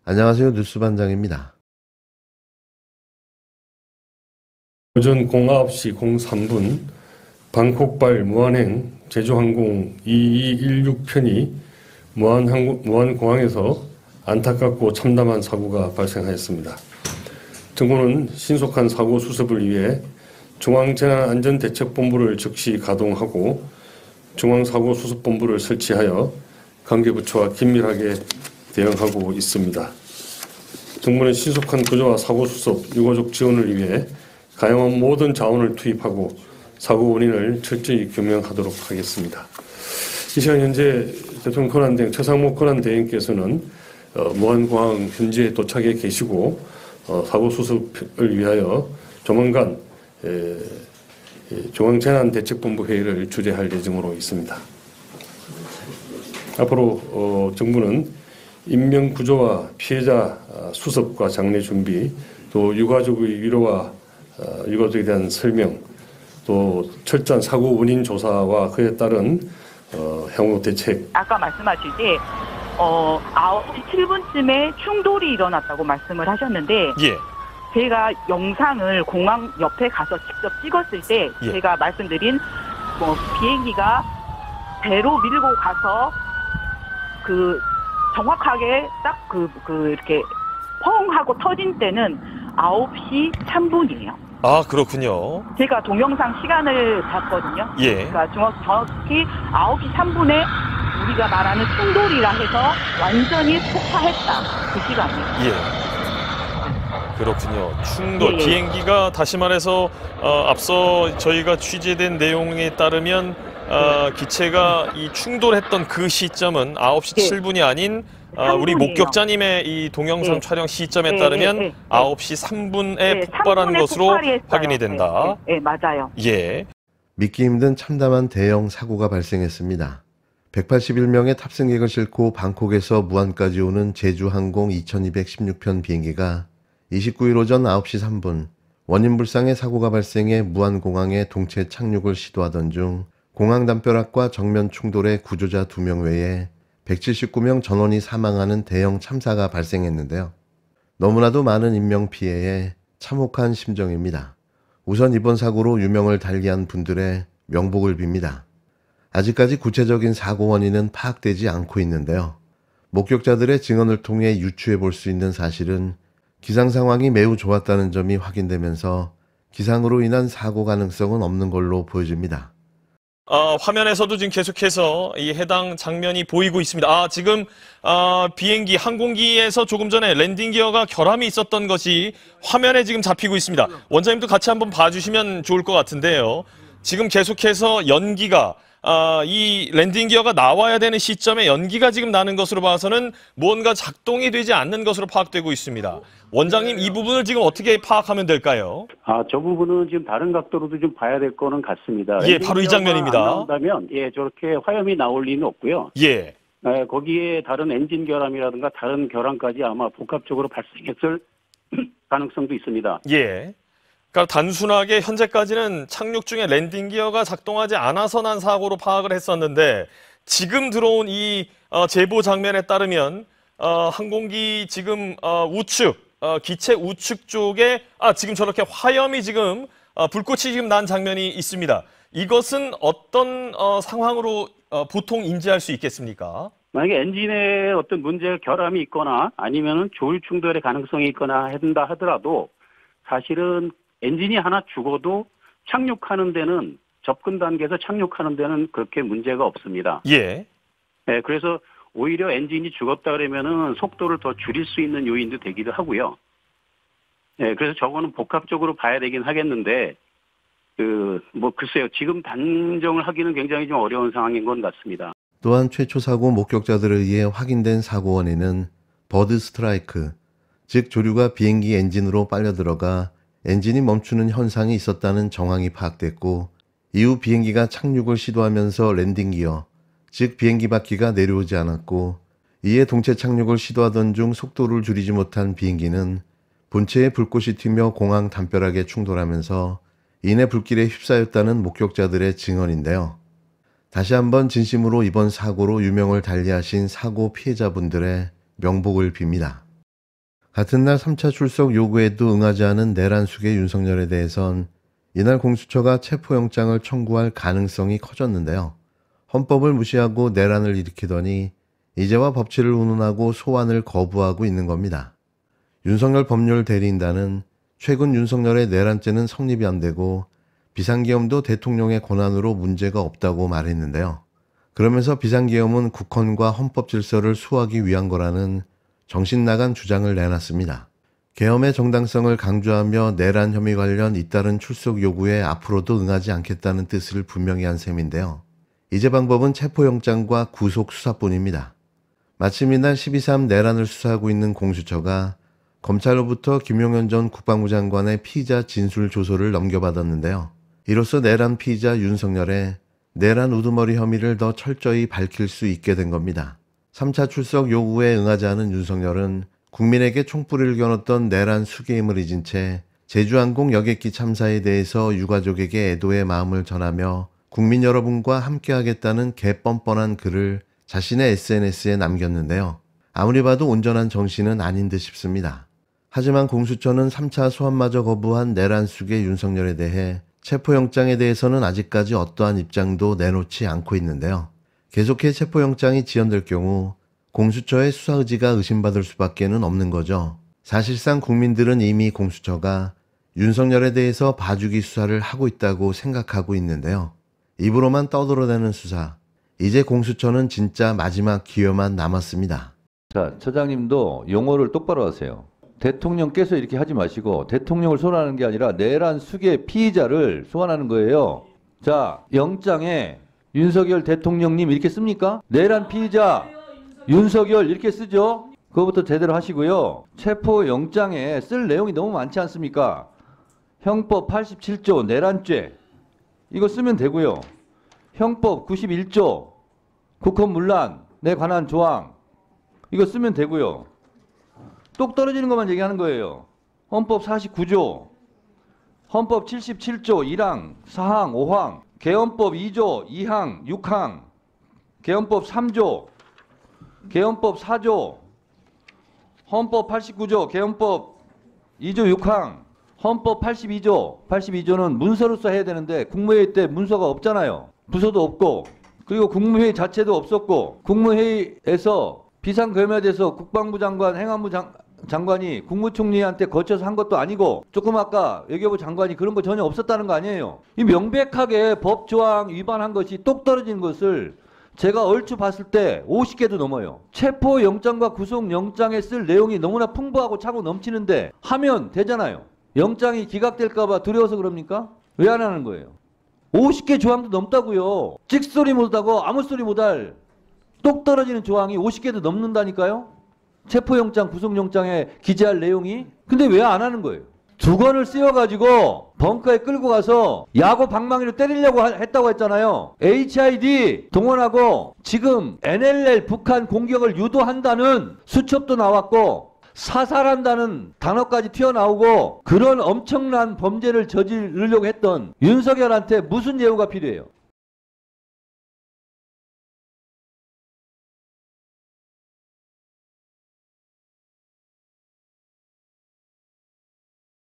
안녕하세요. 뉴스반장입니다. 오전 09시 03분 방콕발 무안행 제주항공 2216편이 무안공항에서 안타깝고 참담한 사고가 발생하였습니다. 정부는 신속한 사고 수습을 위해 중앙재난안전대책본부를 즉시 가동하고 중앙사고수습본부를 설치하여 관계부처와 긴밀하게 대응하고 있습니다. 정부는 신속한 구조와 사고수습, 유가족 지원을 위해 가용한 모든 자원을 투입하고 사고 원인을 철저히 규명하도록 하겠습니다. 이 시간 현재 대통령 권한대행 최상목 권한대행께서는 무안공항 현지에 도착해 계시고 사고 수습을 위하여 조만간 중앙재난대책본부 회의를 주재할 예정으로 있습니다. 앞으로 정부는 인명구조와 피해자 수습과 장례 준비, 또 유가족의 위로와 유가족에 대한 설명, 또 철저한 사고 원인 조사와 그에 따른 향후 대책. 아까 말씀하시지 9시 7분쯤에 충돌이 일어났다고 말씀을 하셨는데 예. 제가 영상을 공항 옆에 가서 직접 찍었을 때 예. 제가 말씀드린 비행기가 배로 밀고 가서 정확하게 딱 이렇게 펑 하고 터진 때는 9시 3분이에요. 아, 그렇군요. 제가 동영상 시간을 봤거든요. 예. 그러니까 정확히 9시 3분에 우리가 말하는 충돌이라 해서 완전히 폭파했다. 그 시간이에요. 예. 그렇군요. 충돌. 예, 예. 비행기가 다시 말해서 앞서 저희가 취재된 내용에 따르면 기체가 이 충돌했던 그 시점은 9시 예. 7분이 아닌 우리 3분이에요. 목격자님의 이 동영상 예. 촬영 시점에 예, 따르면 예, 예. 9시 3분에 예, 폭발한 3분에 것으로 폭발이 했어요. 확인이 된다. 예, 맞아요. 예. 믿기 힘든 참담한 대형 사고가 발생했습니다. 181명의 탑승객을 싣고 방콕에서 무안까지 오는 제주항공 2216편 비행기가 29일 오전 9시 3분 원인 불상의 사고가 발생해 무안공항에 동체 착륙을 시도하던 중 공항 담벼락과 정면 충돌에 구조자 2명 외에 179명 전원이 사망하는 대형 참사가 발생했는데요. 너무나도 많은 인명피해에 참혹한 심정입니다. 우선 이번 사고로 유명을 달리한 분들의 명복을 빕니다. 아직까지 구체적인 사고 원인은 파악되지 않고 있는데요. 목격자들의 증언을 통해 유추해 볼 수 있는 사실은 기상 상황이 매우 좋았다는 점이 확인되면서 기상으로 인한 사고 가능성은 없는 걸로 보여집니다. 화면에서도 지금 계속해서 이 해당 장면이 보이고 있습니다. 지금 비행기 항공기에서 조금 전에 랜딩 기어가 결함이 있었던 것이 화면에 지금 잡히고 있습니다. 원장님도 같이 한번 봐주시면 좋을 것 같은데요. 지금 계속해서 연기가 이 랜딩 기어가 나와야 되는 시점에 연기가 지금 나는 것으로 봐서는 무언가 작동이 되지 않는 것으로 파악되고 있습니다. 원장님, 이 부분을 지금 어떻게 파악하면 될까요? 저 부분은 지금 다른 각도로도 좀 봐야 될 거는 같습니다. 예, 바로 이 장면입니다. 안 나온다면 저렇게 화염이 나올 리는 없고요. 예. 거기에 다른 엔진 결함이라든가 다른 결함까지 아마 복합적으로 발생했을 가능성도 있습니다. 예. 그러니까 단순하게 현재까지는 착륙 중에 랜딩 기어가 작동하지 않아서 난 사고로 파악을 했었는데 지금 들어온 이 제보 장면에 따르면 항공기 지금 우측 기체 우측 쪽에 지금 저렇게 화염이 지금 불꽃이 지금 난 장면이 있습니다. 이것은 어떤 상황으로 보통 인지할 수 있겠습니까? 만약에 엔진에 어떤 문제 결함이 있거나 아니면은 조일 충돌의 가능성이 있거나 한다 하더라도 사실은 엔진이 하나 죽어도 착륙하는 데는 접근 단계에서 착륙하는 데는 그렇게 문제가 없습니다. 예. 네, 그래서 오히려 엔진이 죽었다 그러면은 속도를 더 줄일 수 있는 요인도 되기도 하고요. 네, 그래서 저거는 복합적으로 봐야 되긴 하겠는데, 글쎄요. 지금 단정을 하기는 굉장히 좀 어려운 상황인 것 같습니다. 또한 최초 사고 목격자들에 의해 확인된 사고 원인은 버드 스트라이크, 즉 조류가 비행기 엔진으로 빨려 들어가 엔진이 멈추는 현상이 있었다는 정황이 파악됐고, 이후 비행기가 착륙을 시도하면서 랜딩 기어, 즉 비행기 바퀴가 내려오지 않았고, 이에 동체 착륙을 시도하던 중 속도를 줄이지 못한 비행기는 본체에 불꽃이 튀며 공항 담벼락에 충돌하면서 이내 불길에 휩싸였다는 목격자들의 증언인데요. 다시 한번 진심으로 이번 사고로 유명을 달리하신 사고 피해자분들의 명복을 빕니다. 같은 날 3차 출석 요구에도 응하지 않은 내란숙의 윤석열에 대해선 이날 공수처가 체포영장을 청구할 가능성이 커졌는데요. 헌법을 무시하고 내란을 일으키더니 이제와 법치를 운운하고 소환을 거부하고 있는 겁니다. 윤석열 법률 대리인단은 최근 윤석열의 내란죄는 성립이 안 되고 비상계엄도 대통령의 권한으로 문제가 없다고 말했는데요. 그러면서 비상계엄은 국헌과 헌법 질서를 수호하기 위한 거라는 정신나간 주장을 내놨습니다. 계엄의 정당성을 강조하며 내란 혐의 관련 잇따른 출석 요구에 앞으로도 응하지 않겠다는 뜻을 분명히 한 셈인데요. 이제 방법은 체포영장과 구속수사뿐입니다. 마침 이날 12.3 내란을 수사하고 있는 공수처가 검찰로부터 김용현 전 국방부 장관의 피의자 진술 조서를 넘겨받았는데요. 이로써 내란 피의자 윤석열의 내란 우두머리 혐의를 더 철저히 밝힐 수 있게 된 겁니다. 3차 출석 요구에 응하지 않은 윤석열은 국민에게 총불을 겨눴던 내란 수괴임을 잊은 채 제주항공 여객기 참사에 대해서 유가족에게 애도의 마음을 전하며 국민 여러분과 함께하겠다는 개뻔뻔한 글을 자신의 SNS에 남겼는데요. 아무리 봐도 온전한 정신은 아닌 듯 싶습니다. 하지만 공수처는 3차 소환마저 거부한 내란 숙의 윤석열에 대해 체포영장에 대해서는 아직까지 어떠한 입장도 내놓지 않고 있는데요. 계속해 체포영장이 지연될 경우 공수처의 수사 의지가 의심받을 수밖에는 없는 거죠. 사실상 국민들은 이미 공수처가 윤석열에 대해서 봐주기 수사를 하고 있다고 생각하고 있는데요. 입으로만 떠들어대는 수사, 이제 공수처는 진짜 마지막 기회만 남았습니다. 자, 처장님도 용어를 똑바로 하세요. 대통령께서 이렇게 하지 마시고 대통령을 소환하는 게 아니라 내란 수괴 피의자를 소환하는 거예요. 자, 영장에 윤석열 대통령님 이렇게 씁니까? 내란 피의자 윤석열 이렇게 쓰죠? 그거부터 제대로 하시고요. 체포영장에 쓸 내용이 너무 많지 않습니까? 형법 87조 내란죄 이거 쓰면 되고요. 형법 91조 국헌문란에 관한 조항 이거 쓰면 되고요. 똑 떨어지는 것만 얘기하는 거예요. 헌법 49조, 헌법 77조 1항, 4항, 5항, 개헌법 2조, 2항, 6항, 개헌법 3조, 개헌법 4조, 헌법 89조, 개헌법 2조 6항, 헌법 82조, 82조는 문서로서 해야 되는데 국무회의 때 문서가 없잖아요. 부서도 없고 그리고 국무회의 자체도 없었고 국무회의에서 비상계엄에 대해서 국방부 장관, 행안부 장관이 국무총리한테 거쳐서 한 것도 아니고 조금 아까 외교부 장관이 그런 거 전혀 없었다는 거 아니에요. 이 명백하게 법조항 위반한 것이 똑 떨어진 것을 제가 얼추 봤을 때 50개도 넘어요. 체포영장과 구속영장에 쓸 내용이 너무나 풍부하고 차고 넘치는데 하면 되잖아요. 영장이 기각될까 봐 두려워서 그럽니까? 왜 안 하는 거예요? 50개 조항도 넘다고요. 찍소리 못하고 아무 소리 못할 똑 떨어지는 조항이 50개도 넘는다니까요. 체포영장, 구속영장에 기재할 내용이. 근데 왜 안 하는 거예요? 두건을 씌워가지고 벙커에 끌고 가서 야구 방망이로 때리려고 했다고 했잖아요. HID 동원하고 지금 NLL 북한 공격을 유도한다는 수첩도 나왔고 사살한다는 단어까지 튀어나오고 그런 엄청난 범죄를 저지르려고 했던 윤석열한테 무슨 예우가 필요해요?